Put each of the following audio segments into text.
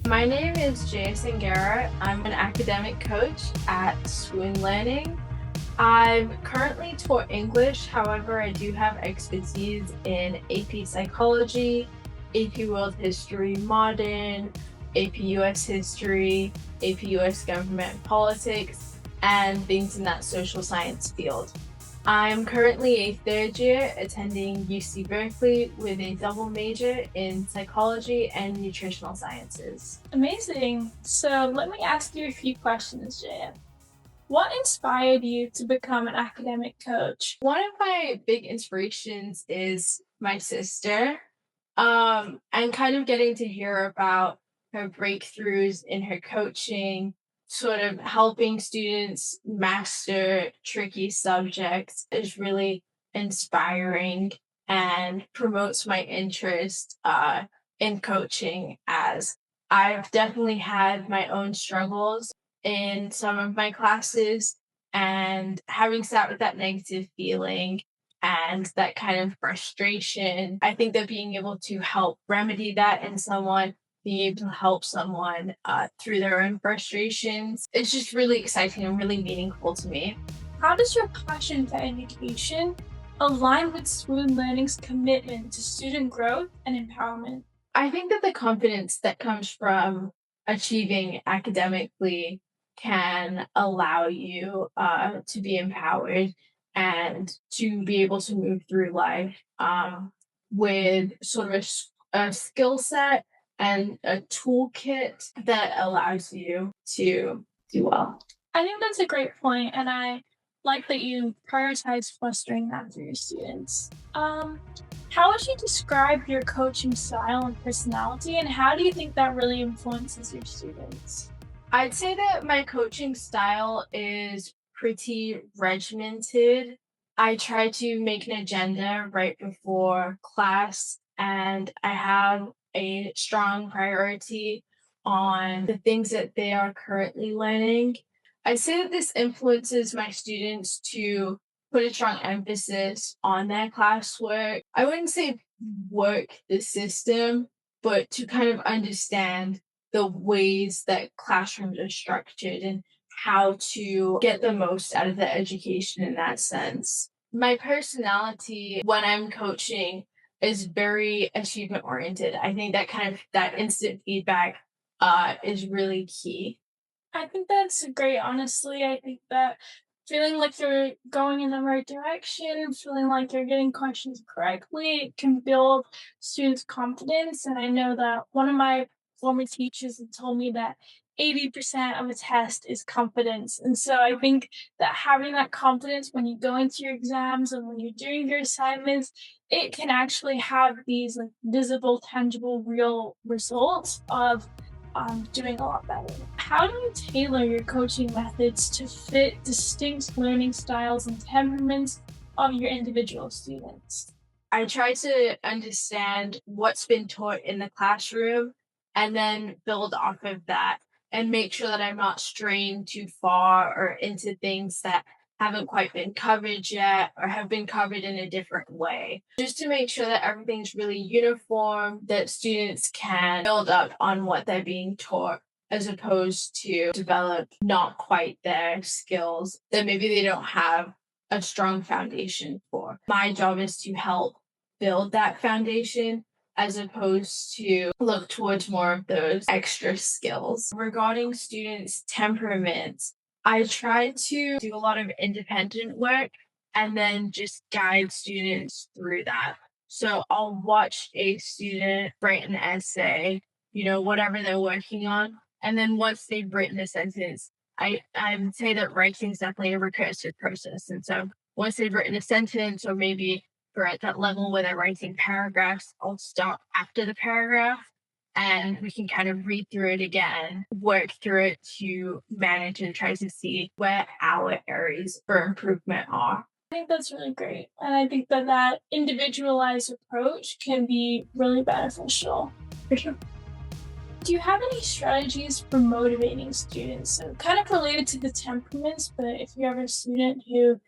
My name is Jaya Sanghera. I'm an academic coach at Swoon Learning. I've currently taught English, however, I do have expertise in AP Psychology, AP World History Modern, AP US History, AP US Government Politics, and things in that social science field. I'm currently a third year attending UC Berkeley with a double major in psychology and nutritional sciences. Amazing. So let me ask you a few questions, Jaya. What inspired you to become an academic coach? One of my big inspirations is my sister, and kind of getting to hear about her breakthroughs in her coaching, sort of helping students master tricky subjects is really inspiring and promotes my interest in coaching, as I've definitely had my own struggles in some of my classes, and having sat with that negative feeling and that kind of frustration, I think that being able to help remedy that in someone, being able to help someone through their own frustrations, is just really exciting and really meaningful to me. How does your passion for education align with Swoon Learning's commitment to student growth and empowerment? I think that the confidence that comes from achieving academically can allow you to be empowered and to be able to move through life with sort of a skill set and a toolkit that allows you to do well. I think that's a great point, and I like that you prioritize fostering that for your students. How would you describe your coaching style and personality, and how do you think that really influences your students? I'd say that my coaching style is pretty regimented. I try to make an agenda right before class, and I have a strong priority on the things that they are currently learning. I say that this influences my students to put a strong emphasis on their classwork. I wouldn't say work the system, but to kind of understand the ways that classrooms are structured and how to get the most out of the education in that sense. My personality when I'm coaching is very achievement oriented. I think that kind of that instant feedback is really key. I think that's great, honestly. I think that feeling like you're going in the right direction, feeling like you're getting questions correctly, can build students' confidence. And I know that one of my former teachers had told me that 80% of a test is confidence. And so I think that having that confidence when you go into your exams and when you're doing your assignments, it can actually have these like visible, tangible, real results of doing a lot better. How do you tailor your coaching methods to fit distinct learning styles and temperaments of your individual students? I try to understand what's been taught in the classroom and then build off of that and make sure that I'm not straying too far or into things that haven't quite been covered yet or have been covered in a different way. Just to make sure that everything's really uniform, that students can build up on what they're being taught as opposed to develop not quite their skills that maybe they don't have a strong foundation for. My job is to help build that foundation as opposed to look towards more of those extra skills. Regarding students' temperaments, I try to do a lot of independent work and then just guide students through that. So I'll watch a student write an essay, whatever they're working on. And then once they've written a sentence, I would say that writing is definitely a recursive process. And so once they've written a sentence, or maybe we're at that level where they're writing paragraphs, I'll stop after the paragraph and we can kind of read through it again, work through it to manage and try to see where our areas for improvement are. I think that's really great. And I think that that individualized approach can be really beneficial. For sure. Do you have any strategies for motivating students? So, kind of related to the temperaments, but if you have a student who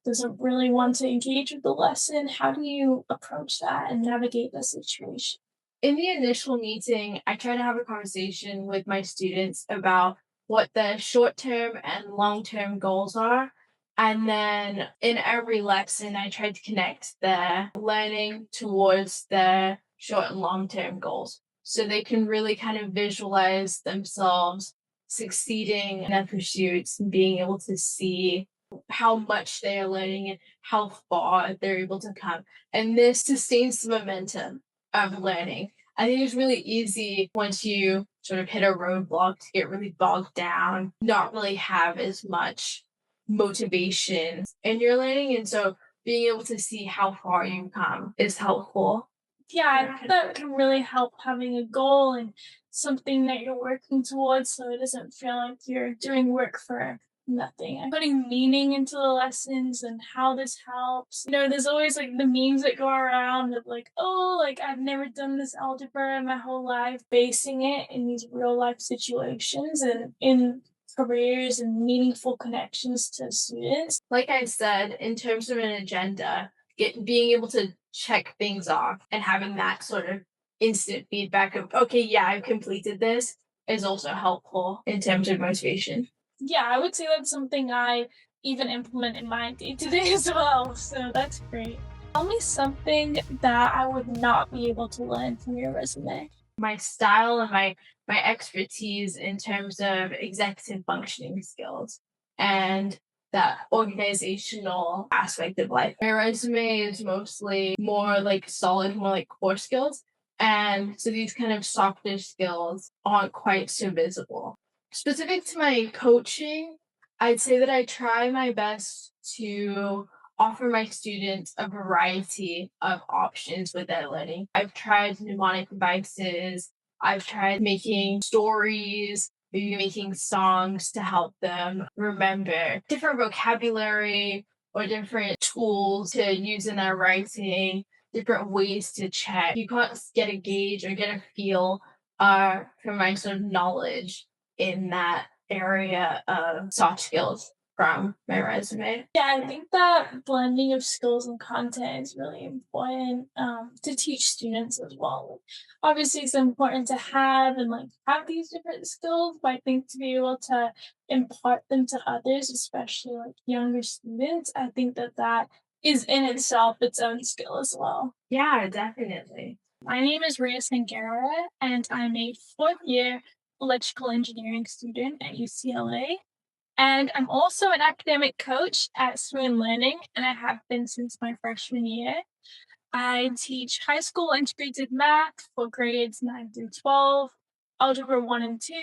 doesn't really want to engage with the lesson, how do you approach that and navigate the situation? In the initial meeting, I try to have a conversation with my students about what the short term and long term goals are. And then in every lesson, I try to connect the learning towards the short and long term goals so they can really kind of visualize themselves succeeding in their pursuits and being able to see how much they are learning and how far they're able to come. And this sustains the momentum of learning. I think it's really easy once you sort of hit a roadblock to get really bogged down, not really have as much motivation in your learning. And so being able to see how far you've come is helpful. Yeah, I think that can really help having a goal and something that you're working towards so it doesn't feel like you're doing work for nothing. And putting meaning into the lessons and how this helps. There's always like the memes that go around of like, oh, like I've never done this algebra in my whole life, basing it in these real life situations and in careers and meaningful connections to students. Like I said, in terms of an agenda, being able to check things off and having that sort of instant feedback of, okay, yeah, I've completed this is also helpful in terms of motivation. Yeah, I would say that's something I even implement in my day to day as well. So that's great. Tell me something that I would not be able to learn from your resume. My style and my expertise in terms of executive functioning skills and that organizational aspect of life. My resume is mostly more like solid, more like core skills. And so these kind of softer skills aren't quite so visible. Specific to my coaching, I'd say that I try my best to offer my students a variety of options with their learning. I've tried mnemonic devices, I've tried making stories, maybe making songs to help them remember different vocabulary or different tools to use in their writing, different ways to check. You can't get a gauge or get a feel for my sort of knowledge in that area of soft skills from my resume. Yeah, I think that blending of skills and content is really important to teach students as well. Like, obviously, it's important to have and like have these different skills, but I think to be able to impart them to others, especially like younger students, I think that that is in itself its own skill as well. Yeah, definitely. My name is Ria Sanghera, and I'm a fourth year electrical engineering student at UCLA. And I'm also an academic coach at Swoon Learning, and I have been since my freshman year. I teach high school integrated math for grades 9 through 12, algebra 1 and 2,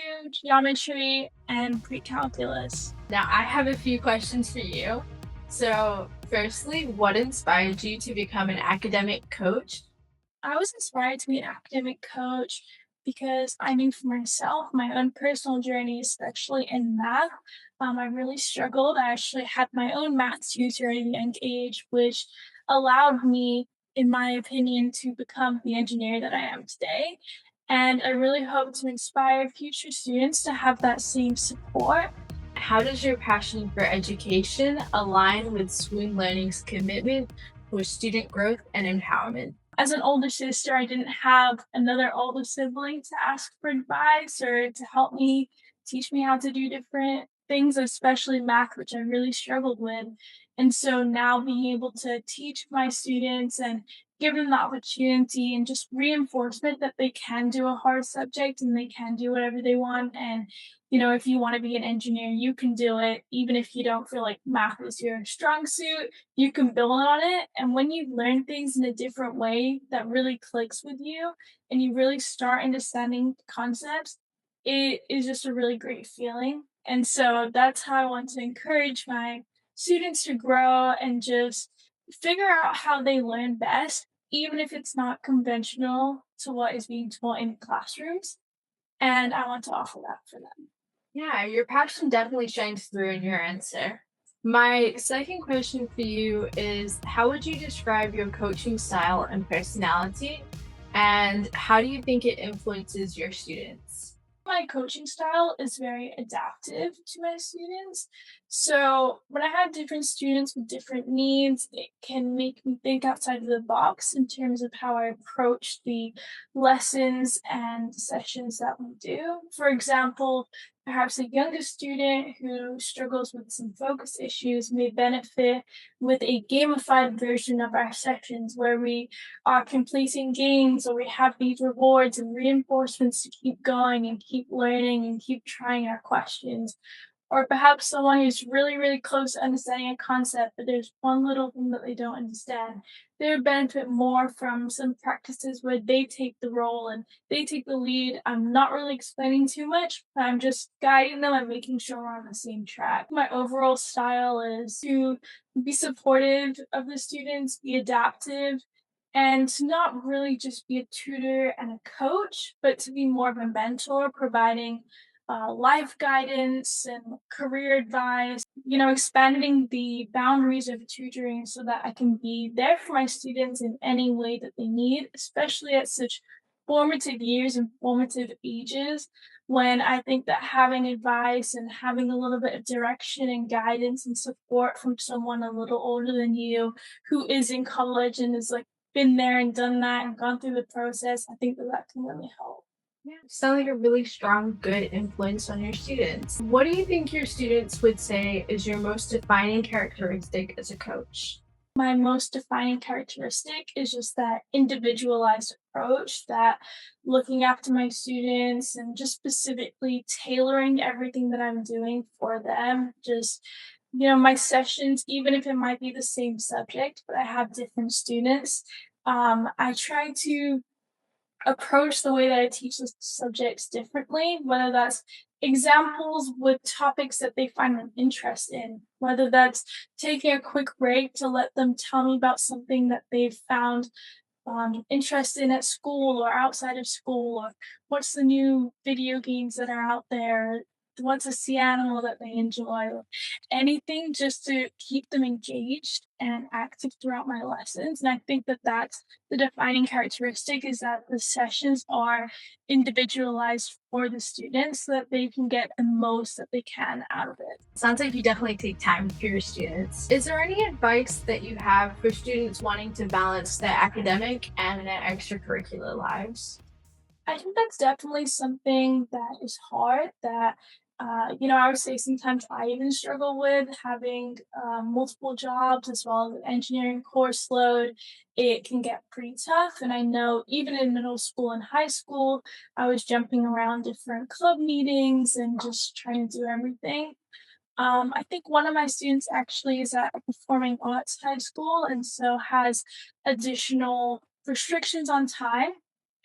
geometry, and pre calculus. Now, I have a few questions for you. So, firstly, what inspired you to become an academic coach? I was inspired to be an academic coach because I knew for myself, my own personal journey, especially in math, I really struggled. I actually had my own math tutor at a young age, which allowed me, in my opinion, to become the engineer that I am today. And I really hope to inspire future students to have that same support. How does your passion for education align with Swoon Learning's commitment for student growth and empowerment? As an older sister, I didn't have another older sibling to ask for advice or to help me teach me how to do different things, especially math, which I really struggled with. And so now being able to teach my students and give them the opportunity and just reinforcement that they can do a hard subject and they can do whatever they want. And, if you want to be an engineer, you can do it, even if you don't feel like math is your strong suit, you can build on it. And when you learn things in a different way that really clicks with you and you really start understanding concepts, it is just a really great feeling. And so that's how I want to encourage my students to grow and just figure out how they learn best, even if it's not conventional to what is being taught in classrooms. And I want to offer that for them. Yeah, your passion definitely shines through in your answer. My second question for you is, how would you describe your coaching style and personality? And how do you think it influences your students? My coaching style is very adaptive to my students. So when I have different students with different needs, it can make me think outside of the box in terms of how I approach the lessons and sessions that we do. For example, perhaps a younger student who struggles with some focus issues may benefit with a gamified version of our sessions where we are completing games or we have these rewards and reinforcements to keep going and keep learning and keep trying our questions. Or perhaps someone who's really, really close to understanding a concept, but there's one little thing that they don't understand. They would benefit more from some practices where they take the role and they take the lead. I'm not really explaining too much, but I'm just guiding them and making sure we're on the same track. My overall style is to be supportive of the students, be adaptive, and to not really just be a tutor and a coach, but to be more of a mentor, providing life guidance and career advice, expanding the boundaries of tutoring so that I can be there for my students in any way that they need, especially at such formative years and formative ages when I think that having advice and having a little bit of direction and guidance and support from someone a little older than you who is in college and is like been there and done that and gone through the process, I think that that can really help. Yeah, you sound like a really strong, good influence on your students. What do you think your students would say is your most defining characteristic as a coach? My most defining characteristic is just that individualized approach, that looking after my students and just specifically tailoring everything that I'm doing for them. Just, my sessions, even if it might be the same subject, but I have different students, I try to approach the way that I teach the subjects differently, whether that's examples with topics that they find an interest in, whether that's taking a quick break to let them tell me about something that they've found interest in at school or outside of school, or what's the new video games that are out there, what's a sea animal that they enjoy, or anything just to keep them engaged and active throughout my lessons. And I think that that's the defining characteristic is that the sessions are individualized for the students so that they can get the most that they can out of it. Sounds like you definitely take time for your students. Is there any advice that you have for students wanting to balance their academic and their extracurricular lives? I think that's definitely something that is hard that I would say sometimes I even struggle with having multiple jobs as well as an engineering course load. It can get pretty tough. And I know even in middle school and high school, I was jumping around different club meetings and just trying to do everything. I think one of my students actually is at a performing arts high school and so has additional restrictions on time.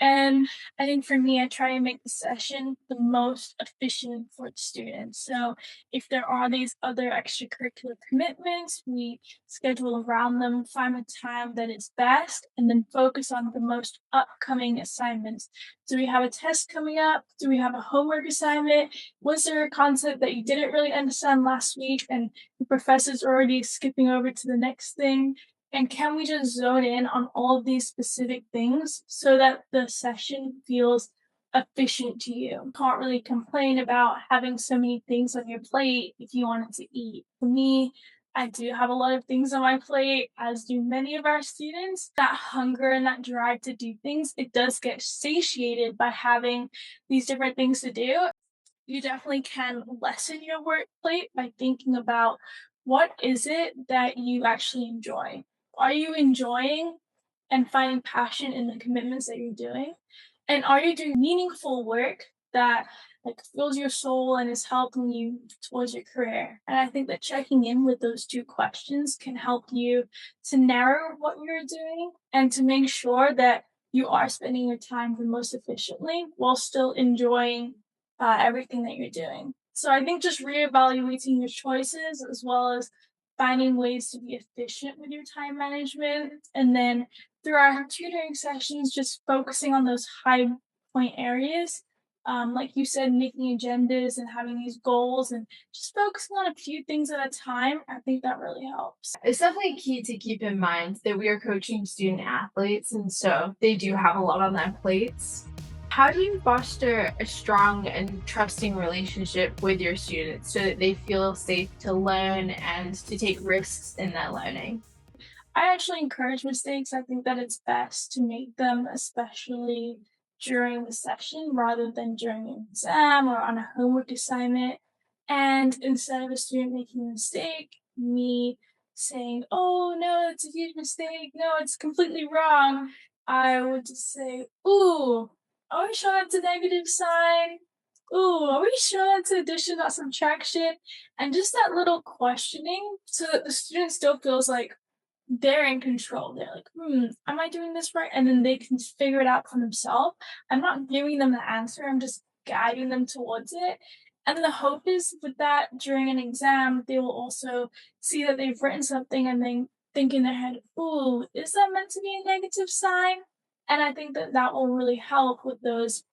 And I think for me, I try and make the session the most efficient for the students. So if there are these other extracurricular commitments, we schedule around them, find a time that is best, and then focus on the most upcoming assignments. Do we have a test coming up? Do we have a homework assignment? Was there a concept that you didn't really understand last week and the professor's already skipping over to the next thing? And can we just zone in on all of these specific things so that the session feels efficient to you? Can't really complain about having so many things on your plate if you wanted to eat. For me, I do have a lot of things on my plate, as do many of our students. That hunger and that drive to do things, it does get satiated by having these different things to do. You definitely can lessen your work plate by thinking about what is it that you actually enjoy. Are you enjoying and finding passion in the commitments that you're doing? And are you doing meaningful work that like fills your soul and is helping you towards your career? And I think that checking in with those two questions can help you to narrow what you're doing and to make sure that you are spending your time the most efficiently while still enjoying everything that you're doing. So I think just reevaluating your choices as well as finding ways to be efficient with your time management. And then through our tutoring sessions, just focusing on those high point areas. Like you said, making agendas and having these goals and just focusing on a few things at a time. I think that really helps. It's definitely key to keep in mind that we are coaching student athletes, and so they do have a lot on their plates. How do you foster a strong and trusting relationship with your students so that they feel safe to learn and to take risks in their learning? I actually encourage mistakes. I think that it's best to make them, especially during the session rather than during an exam or on a homework assignment. And instead of a student making a mistake, me saying, "Oh no, it's a huge mistake. No, it's completely wrong." I would just say, "Ooh, are we sure that's a negative sign? Ooh, are we sure that's addition, not subtraction?" And just that little questioning so that the student still feels like they're in control. They're like, am I doing this right? And then they can figure it out for themselves. I'm not giving them the answer, I'm just guiding them towards it. And then the hope is with that during an exam, they will also see that they've written something and then think in their head, ooh, is that meant to be a negative sign? And I think that that will really help with those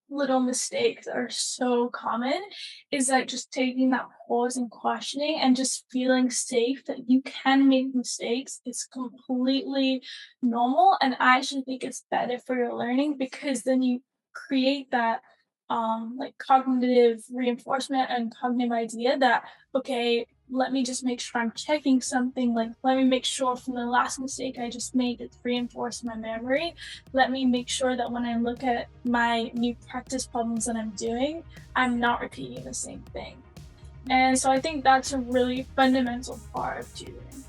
little mistakes that are so common is like just taking that pause and questioning and just feeling safe that you can make mistakes is completely normal. And I actually think it's better for your learning because then you create that like cognitive reinforcement and cognitive idea that okay, let me just make sure I'm checking something, like let me make sure from the last mistake I just made it's reinforced my memory. Let me make sure that when I look at my new practice problems that I'm doing, I'm not repeating the same thing. And so I think that's a really fundamental part of tutoring.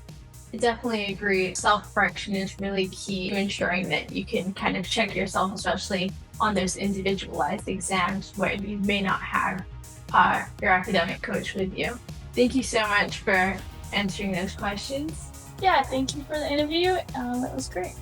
I definitely agree. Self correction is really key to ensuring that you can kind of check yourself, especially on those individualized exams where you may not have your academic coach with you. Thank you so much for answering those questions. Yeah, thank you for the interview. That was great.